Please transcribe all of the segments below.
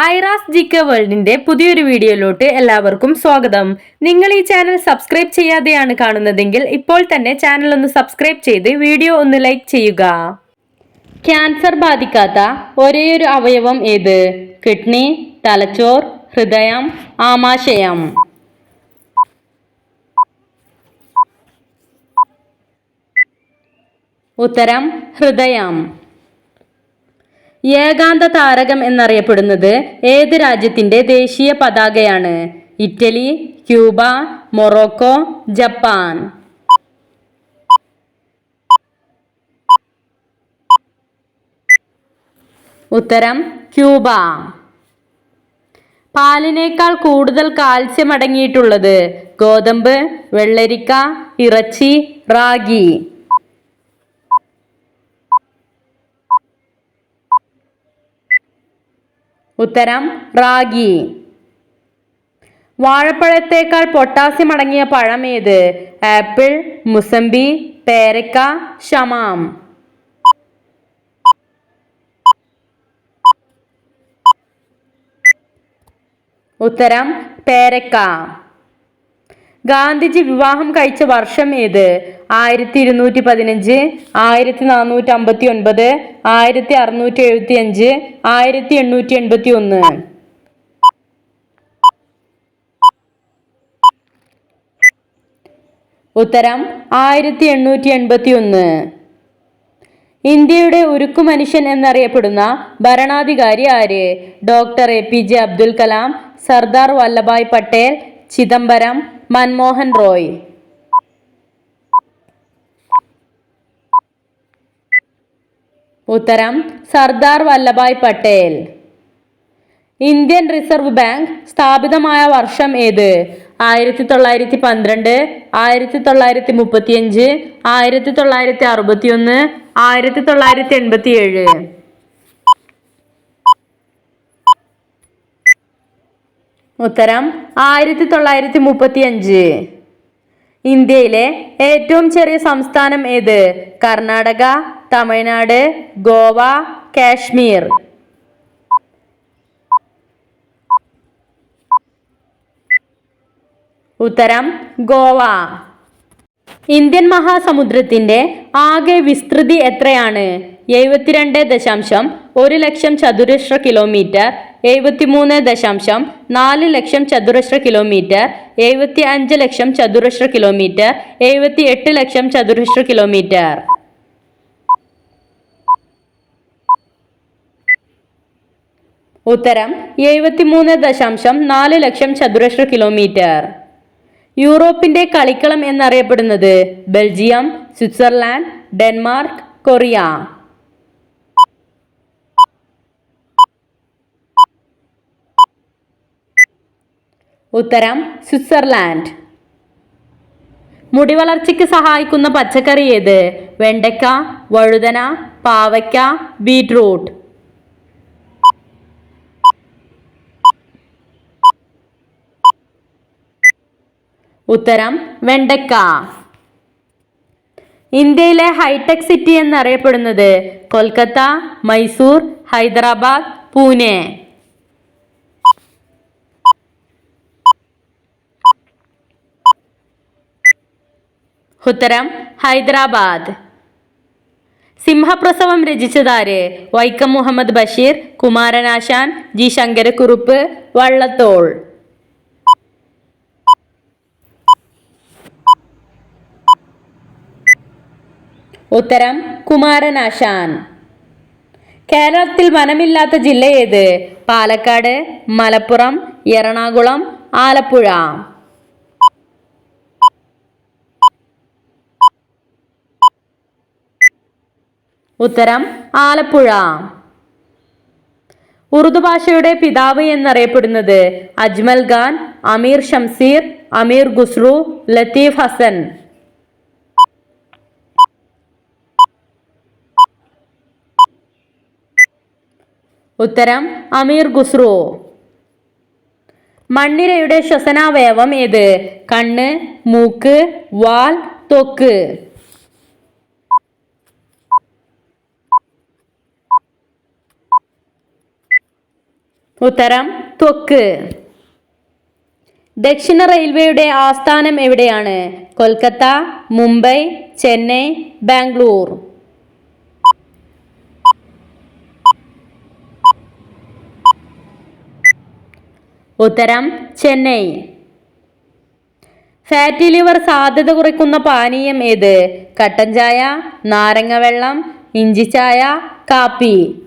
Aira's GK വേൾഡിന്റെ പുതിയൊരു വീഡിയോയിലോട്ട് എല്ലാവർക്കും സ്വാഗതം. നിങ്ങൾ ഈ ചാനൽ സബ്സ്ക്രൈബ് ചെയ്യാതെയാണ് കാണുന്നതെങ്കിൽ ഇപ്പോൾ തന്നെ ചാനൽ ഒന്ന് സബ്സ്ക്രൈബ് ചെയ്ത് വീഡിയോ ഒന്ന് ലൈക്ക് ചെയ്യുക. ക്യാൻസർ ബാധിക്കാത്ത ഒരേയൊരു അവയവം ഏത്? കിഡ്നി, തലച്ചോർ, ഹൃദയം, ആമാശയം. ഉത്തരം ഹൃദയം. ഏകാന്ത താരകം എന്നറിയപ്പെടുന്നത് ഏത് രാജ്യത്തിന്റെ ദേശീയ പതാകയാണ്? Italy, Cuba, Morocco, Japan. ഉത്തരം ക്യൂബ. പാലിനേക്കാൾ കൂടുതൽ കാൽസ്യം അടങ്ങിയിട്ടുള്ളത്? ഗോതമ്പ്, വെള്ളരിക്ക, ഇറച്ചി, റാഗി. ഉത്തരം റാഗി. വാഴപ്പഴത്തേക്കാൾ പൊട്ടാസ്യം അടങ്ങിയ പഴം ഏത്? ആപ്പിൾ, മുസംബി, പേരക്ക, ഷമാം. ഉത്തരം പേരക്ക. ഗാന്ധിജി വിവാഹം കഴിച്ച വർഷം ഏത്? 1215, 1459, 1675, 1881. ഉത്തരം 1881. ഇന്ത്യയുടെ ഉരുക്കു മനുഷ്യൻ എന്നറിയപ്പെടുന്ന ഭരണാധികാരി ആര്? Doctor APJ Abdul Kalam, Sardar Vallabhbhai Patel, Chidambaram, Manmohan Roy. ഉത്തരം Sardar Vallabhbhai Patel. Indian Reserve Bank സ്ഥാപിതമായ വർഷം ഏത്? 1912, 1935, 1961, 1987. ഉത്തരം 1935. ഇന്ത്യയിലെ ഏറ്റവും ചെറിയ സംസ്ഥാനം ഏത്? കർണാടക, തമിഴ്നാട്, ഗോവ, കാശ്മീർ. ഉത്തരം ഗോവ. ഇന്ത്യൻ മഹാസമുദ്രത്തിന്റെ ആകെ വിസ്തൃതി എത്രയാണ്? 72.1 ലക്ഷം ചതുരശ്ര കിലോമീറ്റർ, 73.4 ലക്ഷം ചതുരശ്ര കിലോമീറ്റർ, 75 ലക്ഷം ചതുരശ്ര കിലോമീറ്റർ, 78 ലക്ഷം ചതുരശ്ര കിലോമീറ്റർ. ഉത്തരം 73.4 ലക്ഷം ചതുരശ്ര കിലോമീറ്റർ. യൂറോപ്പിന്റെ കളിക്കളം എന്നറിയപ്പെടുന്നത്? Belgium, Switzerland, Denmark, Korea. ഉത്തരം സ്വിറ്റ്സർലാൻഡ്. മുടി വളർച്ചയ്ക്ക് സഹായിക്കുന്ന പച്ചക്കറി ഏത്? വെണ്ടയ്ക്ക, വഴുതന, പാവയ്ക്ക, ബീറ്റ്റൂട്ട്. ഉത്തരം വെണ്ടയ്ക്ക. ഇന്ത്യയിലെ ഹൈടെക് സിറ്റി എന്നറിയപ്പെടുന്നത്? കൊൽക്കത്ത, മൈസൂർ, ഹൈദരാബാദ്, പൂനെ. ഉത്തരം ഹൈദരാബാദ്. സിംഹപ്രസവം രചിച്ചതാര്? വൈക്കം മുഹമ്മദ് ബഷീർ, കുമാരനാശാൻ, ജി ശങ്കരക്കുറുപ്പ്, വള്ളത്തോൾ. ഉത്തരം കുമാരനാശാൻ. കേരളത്തിൽ വനമില്ലാത്ത ജില്ല ഏത്? പാലക്കാട്, മലപ്പുറം, എറണാകുളം, ആലപ്പുഴ. ഉത്തരം ആലപ്പുഴ. ഉറുദു ഭാഷയുടെ പിതാവ് എന്നറിയപ്പെടുന്നത്? അജ്മൽ ഖാൻ, അമീർ ഷംസീർ, അമീർ ഖുസ്രു, ലത്തീഫ് ഹസൻ. ഉത്തരം അമീർ ഖുസ്രു. മണ്ണിരയുടെ ശ്വസനാവയവം ഏത്? കണ്ണ്, മൂക്ക്, വാൽ, ത്വക്ക്. ഉത്തരം ത്വക്ക്. ദക്ഷിണ റെയിൽവേയുടെ ആസ്ഥാനം എവിടെയാണ്? കൊൽക്കത്ത, മുംബൈ, ചെന്നൈ, ബാംഗ്ലൂർ. ഉത്തരം ചെന്നൈ. ഫാറ്റി ലിവർ സാധ്യത കുറയ്ക്കുന്ന പാനീയം ഏത്? കട്ടൻ ചായ, നാരങ്ങ വെള്ളം, ഇഞ്ചിച്ചായ, കാപ്പി.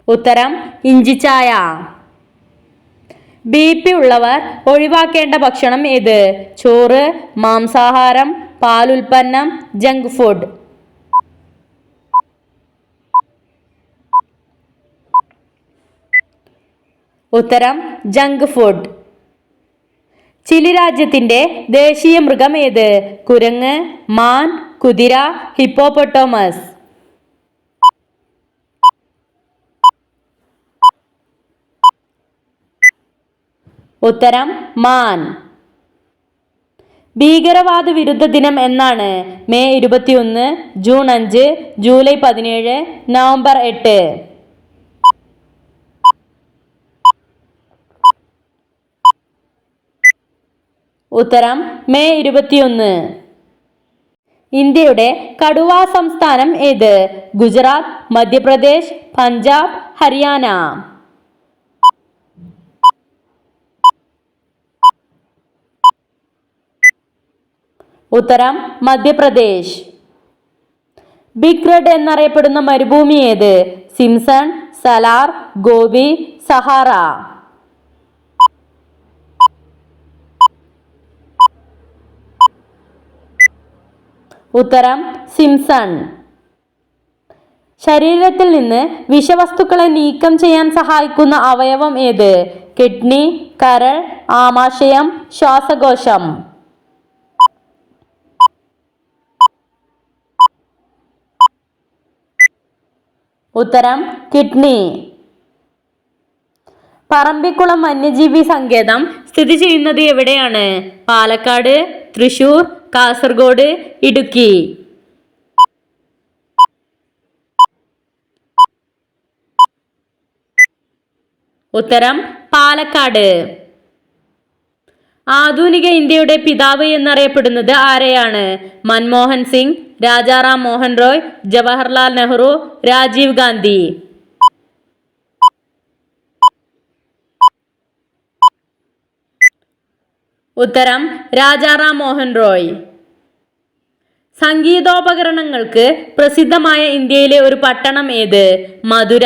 ഉത്തരം ഇഞ്ചിച്ചായ. BP ഉള്ളവർ ഒഴിവാക്കേണ്ട ഭക്ഷണം ഏത്? ചോറ്, മാംസാഹാരം, പാലുൽപ്പന്നം, ജങ്ക് ഫുഡ്. ഉത്തരം ജങ്ക് ഫുഡ്. ചിലി രാജ്യത്തിന്റെ ദേശീയ മൃഗം ഏത്? കുരങ്ങ്, മാൻ, കുതിര, ഹിപ്പോപ്പൊട്ടാമസ്. ഉത്തരം മാൻ. ഭീകരവാദ വിരുദ്ധ ദിനം എന്നാണ്? May 21, June 5, July 17, November 8. ഉത്തരം മെയ് 21. ഇന്ത്യയുടെ കടുവാ സംസ്ഥാനം ഏത്? ഗുജറാത്ത്, മധ്യപ്രദേശ്, പഞ്ചാബ്, ഹരിയാന. ഉത്തരം മധ്യപ്രദേശ്. ബിഗ് റെഡ് എന്നറിയപ്പെടുന്ന മരുഭൂമി ഏത്? Simpson, Salaar, gobi, Sahara. ഉത്തരം സിംസൺ. ശരീരത്തിൽ നിന്ന് വിഷവസ്തുക്കളെ നീക്കം ചെയ്യാൻ സഹായിക്കുന്ന അവയവം ഏത്? കിഡ്നി, കരൾ, ആമാശയം, ശ്വാസകോശം. ഉത്തരം കിഡ്നി. പറമ്പിക്കുളം വന്യജീവി സങ്കേതം സ്ഥിതി ചെയ്യുന്നത് എവിടെയാണ്? പാലക്കാട്, തൃശൂർ, കാസർഗോഡ്, ഇടുക്കി. ഉത്തരം പാലക്കാട്. ആധുനിക ഇന്ത്യയുടെ പിതാവ് എന്നറിയപ്പെടുന്നത് ആരെയാണ്? മൻമോഹൻ സിംഗ്, രാജാറാം മോഹൻ റോയ്, ജവഹർലാൽ നെഹ്റു, രാജീവ് ഗാന്ധി. ഉത്തരം രാജാറാം മോഹൻ റോയ്. സംഗീതോപകരണങ്ങൾക്ക് പ്രസിദ്ധമായ ഇന്ത്യയിലെ ഒരു പട്ടണം ഏത്? മധുര,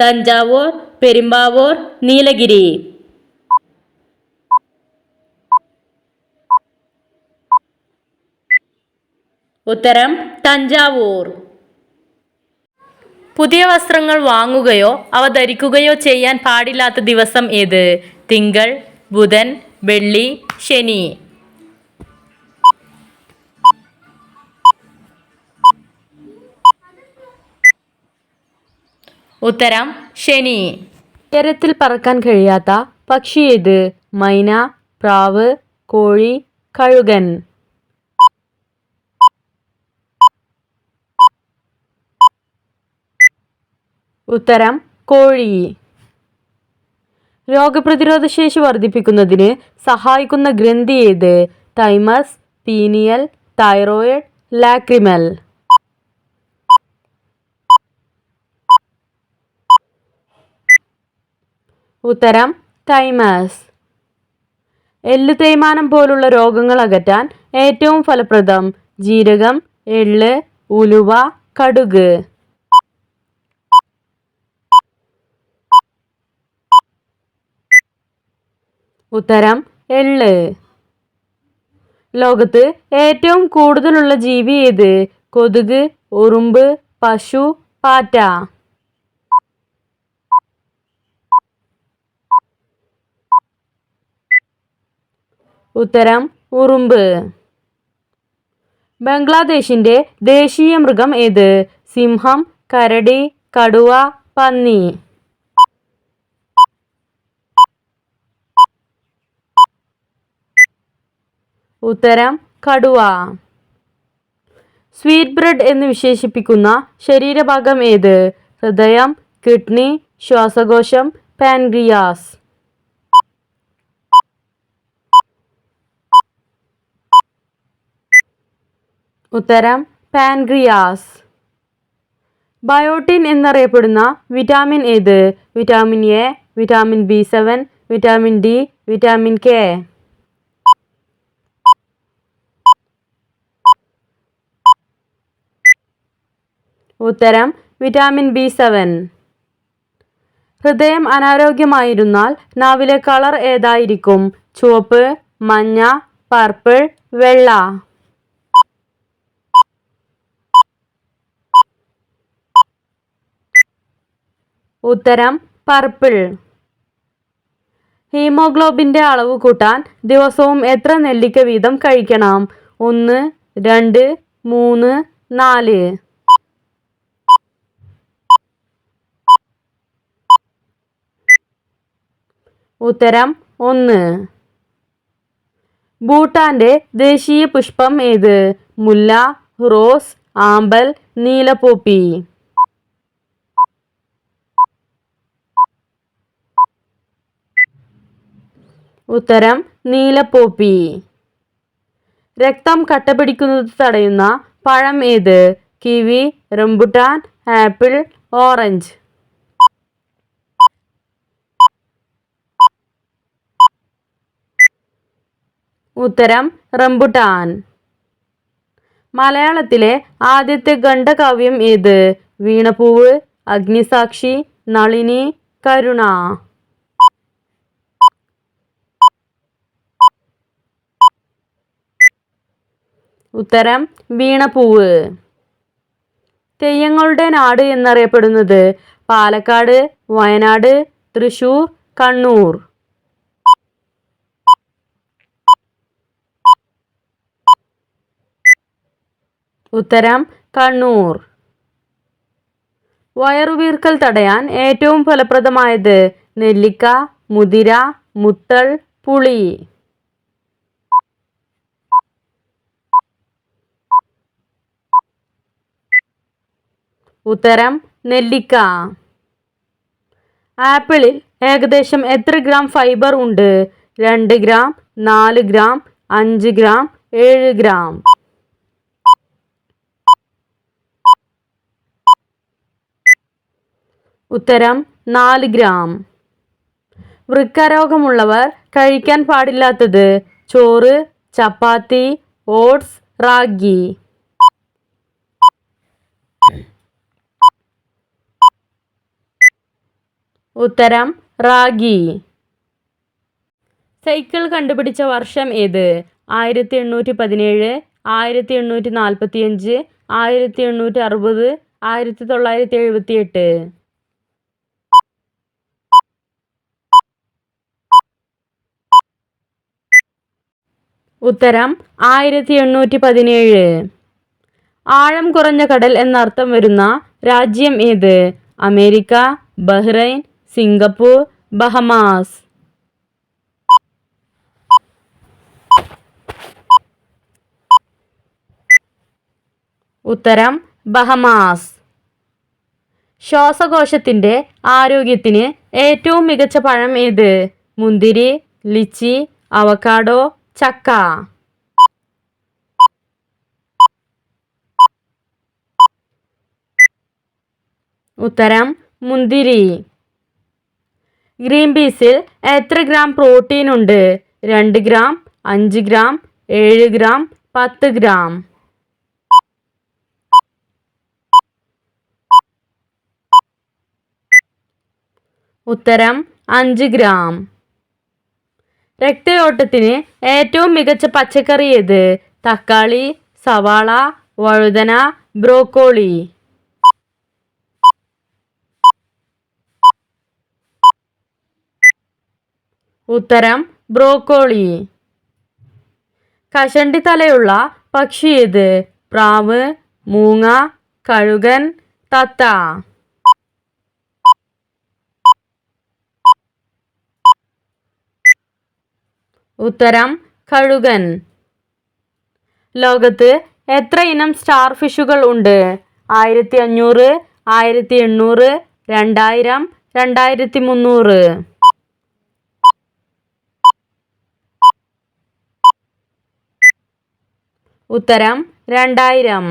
തഞ്ചാവൂർ, പെരുമ്പാവൂർ, നീലഗിരി. ഉത്തരം തഞ്ചാവൂർ. പുതിയ വസ്ത്രങ്ങൾ വാങ്ങുകയോ അവ ധരിക്കുകയോ ചെയ്യാൻ പാടില്ലാത്ത ദിവസം ഏത്? തിങ്കൾ, ബുധൻ, വെള്ളി, ശനി. ഉത്തരം ശനി. ഉയരത്തിൽ പറക്കാൻ കഴിയാത്ത പക്ഷി ഏത്? മൈന, പ്രാവ്, കോഴി, കഴുകൻ. ഉത്തരം കോഴി. രോഗപ്രതിരോധ ശേഷി വർദ്ധിപ്പിക്കുന്നതിന് സഹായിക്കുന്ന ഗ്രന്ഥി ഏത്? Thymus, pineal, thyroid, lacrimal. ഉത്തരം തൈമസ്. എല്ലു തേയ്മാനം പോലുള്ള രോഗങ്ങൾ അകറ്റാൻ ഏറ്റവും ഫലപ്രദം? ജീരകം, എള്ള്, ഉലുവ, കടുക്. ഉത്തരം എള്ള്. ലോകത്ത് ഏറ്റവും കൂടുതലുള്ള ജീവി ഏത്? കൊതുക്, ഉറുമ്പ്, പശു, പാറ്റ. ഉത്തരം ഉറുമ്പ്. ബംഗ്ലാദേശിന്റെ ദേശീയ മൃഗം ഏത്? സിംഹം, കരടി, കടുവ, പന്നി. ഉത്തരം കടുവ. സ്വീറ്റ് ബ്രെഡ് എന്ന് വിശേഷിപ്പിക്കുന്ന ശരീരഭാഗം ഏത്? ഹൃദയം, കിഡ്നി, ശ്വാസകോശം, പാൻക്രിയാസ്. ഉത്തരം പാൻക്രിയാസ്. ബയോട്ടിൻ എന്നറിയപ്പെടുന്ന വിറ്റാമിൻ ഏത്? Vitamin A, vitamin B7, vitamin D, vitamin K. ഉത്തരം വിറ്റാമിൻ B7. ഹൃദയം അനാരോഗ്യമായിരുന്നാൽ നാവിലെ കളർ ഏതായിരിക്കും? ചുവപ്പ്, മഞ്ഞ, പർപ്പിൾ, വെള്ള. ഉത്തരം പർപ്പിൾ. ഹീമോഗ്ലോബിൻ്റെ അളവ് കൂട്ടാൻ ദിവസവും എത്ര നെല്ലിക്ക വീതം കഴിക്കണം? 1, 2, 3, 4. ഉത്തരം 1. ഭൂട്ടാന്റെ ദേശീയ പുഷ്പം ഏത്? മുല്ല, റോസ്, ആമ്പൽ, നീലപ്പോപ്പി. ഉത്തരം നീലപ്പോപ്പി. രക്തം കട്ടപിടിക്കുന്നത് തടയുന്ന പഴം ഏത്? Kiwi, rambutan, apple, orange. ഉത്തരം റംബുട്ടാൻ. മലയാളത്തിലെ ആദ്യത്തെ ഖണ്ഡകാവ്യം ഏത്? വീണപൂവ്, അഗ്നിസാക്ഷി, നളിനി, കരുണ. ഉത്തരം വീണപൂവ്. തെയ്യങ്ങളുടെ നാട് എന്നറിയപ്പെടുന്നത്? പാലക്കാട്, വയനാട്, തൃശൂർ, കണ്ണൂർ. ഉത്തരം കണ്ണൂർ. വയറുവീർക്കൽ തടയാൻ ഏറ്റവും ഫലപ്രദമായത്? നെല്ലിക്ക, മുതിര, മുത്തൾ, പുളി. ഉത്തരം നെല്ലിക്ക. ആപ്പിളിൽ ഏകദേശം എത്ര ഗ്രാം ഫൈബർ ഉണ്ട്? 2 ഗ്രാം, 4 ഗ്രാം, 5 ഗ്രാം, 7 ഗ്രാം. ഉത്തരം 4 ഗ്രാം. വൃക്കരോഗമുള്ളവർ കഴിക്കാൻ പാടില്ലാത്തത്? ചോറ്, ചപ്പാത്തി, ഓട്സ്, റാഗി. ഉത്തരം റാഗി. സൈക്കിൾ കണ്ടുപിടിച്ച വർഷം ഏത്? 1817, 1845, 1860, 1978. ഉത്തരം 1817. ആഴം കുറഞ്ഞ കടൽ എന്നർത്ഥം വരുന്ന രാജ്യം ഏത്? America, Bahrain, Singapore, Bahamas. ഉത്തരം ബഹമാസ്. ശ്വാസകോശത്തിൻ്റെ ആരോഗ്യത്തിന് ഏറ്റവും മികച്ച പഴം ഏത്? മുന്തിരി, ലിച്ചി, അവക്കാഡോ, ചക്ക. ഉത്തരം മുന്തിരി. ഗ്രീൻ പീസിൽ എത്ര ഗ്രാം പ്രോട്ടീൻ ഉണ്ട്? 2 ഗ്രാം, 5 ഗ്രാം, 7 ഗ്രാം, 10 ഗ്രാം. ഉത്തരം 5 ഗ്രാം. രക്തയോട്ടത്തിന് ഏറ്റവും മികച്ച പച്ചക്കറി ഏത്? തക്കാളി, സവാള, വഴുതന, ബ്രോക്കോളി. ഉത്തരം ബ്രോക്കോളി. കഷണ്ടി തലയുള്ള പക്ഷി ഏത്? പ്രാവ്, മൂങ്ങ, കഴുകൻ, തത്ത. ഉത്തരം കഴുകൻ. ലോകത്ത് എത്ര ഇനം സ്റ്റാർ ഫിഷുകൾ ഉണ്ട്? 1500, 1800, 2000, 2300. ഉത്തരം 2000.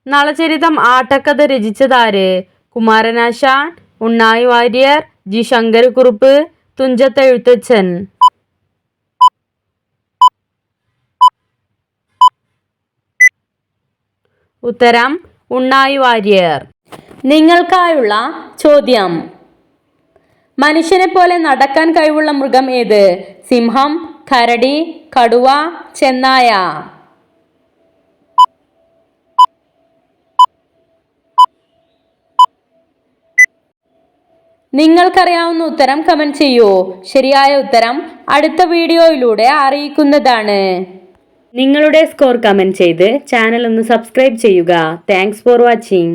നളചരിതം ആട്ടക്കഥ രചിച്ചതാര്? കുമാരനാശാൻ, ഉണ്ണായി വാര്യർ, ജി ശങ്കരക്കുറുപ്പ്, തുഞ്ചത്ത് എഴുത്തച്ഛൻ. ഉത്തരം ഉണ്ണായി വാര്യർ. നിങ്ങൾക്കായുള്ള ചോദ്യം: മനുഷ്യനെ പോലെ നടക്കാൻ കഴിവുള്ള മൃഗം ഏത്? സിംഹം, കരടി, കടുവ, ചെന്നായ. നിങ്ങൾക്കറിയാവുന്ന ഉത്തരം കമന്റ് ചെയ്യൂ. ശരിയായ ഉത്തരം അടുത്ത വീഡിയോയിലൂടെ അറിയിക്കുന്നതാണ്. നിങ്ങളുടെ സ്കോർ കമന്റ് ചെയ്ത് ചാനൽ ഒന്ന് സബ്സ്ക്രൈബ് ചെയ്യുക. Thanks for watching.